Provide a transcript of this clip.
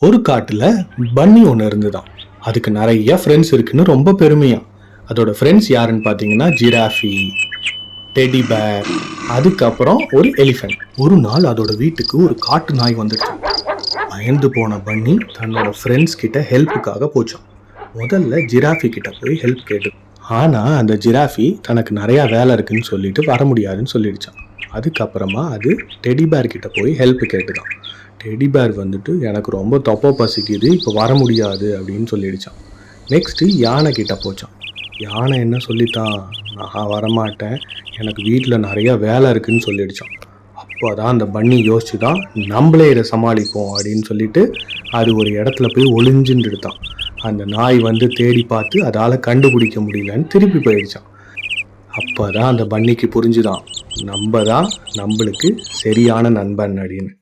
ஒரு காட்டுல பன்னி ஒன்று இருந்துதான். அதுக்கு நிறைய ஃப்ரெண்ட்ஸ் இருக்குன்னு ரொம்ப பெருமையா. அதோட ஃப்ரெண்ட்ஸ் யாருன்னு பார்த்தீங்கன்னா ஜிராஃபி, டெடி பேர், அதுக்கப்புறம் ஒரு எலிஃபென்ட். ஒரு நாள் அதோட வீட்டுக்கு ஒரு காட்டு நாய் வந்துடுச்சு. பயந்து போன பன்னி தன்னோட ஃப்ரெண்ட்ஸ் கிட்ட ஹெல்ப்புக்காக போச்சான். முதல்ல ஜிராஃபி கிட்ட போய் ஹெல்ப் கேட்டு, ஆனா அந்த ஜிராஃபி தனக்கு நிறைய வேலை இருக்குன்னு சொல்லிட்டு வர முடியாதுன்னு சொல்லிடுச்சான். அதுக்கப்புறமா அது டெடி பேர் கிட்ட போய் ஹெல்ப் கேட்டுதான். டெடி பேர் வந்துட்டு எனக்கு ரொம்ப தொப்பை பசிக்குது, இப்போ வர முடியாது அப்படின்னு சொல்லிடுச்சான். நெக்ஸ்ட்டு யானை கிட்ட போச்சான். யானை என்ன சொல்லித்தான், நான் வரமாட்டேன், எனக்கு வீட்டில் நிறைய வேலை இருக்குன்னு சொல்லிடுச்சான். அப்போ தான் அந்த பன்னி யோசிச்சு தான் நம்மளே இதை சமாளிப்போம் அப்படின்னு சொல்லிட்டு அது ஒரு இடத்துல போய் ஒளிஞ்சுட்டு எடுத்தான். அந்த நாய் வந்து தேடி பார்த்து அதால் கண்டுபிடிக்க முடியலன்னு திருப்பி போயிடுச்சான். அப்போ தான் அந்த பன்னிக்கு புரிஞ்சுதான் நம்ம தான் நம்மளுக்கு சரியான நண்பன் அப்படின்னு.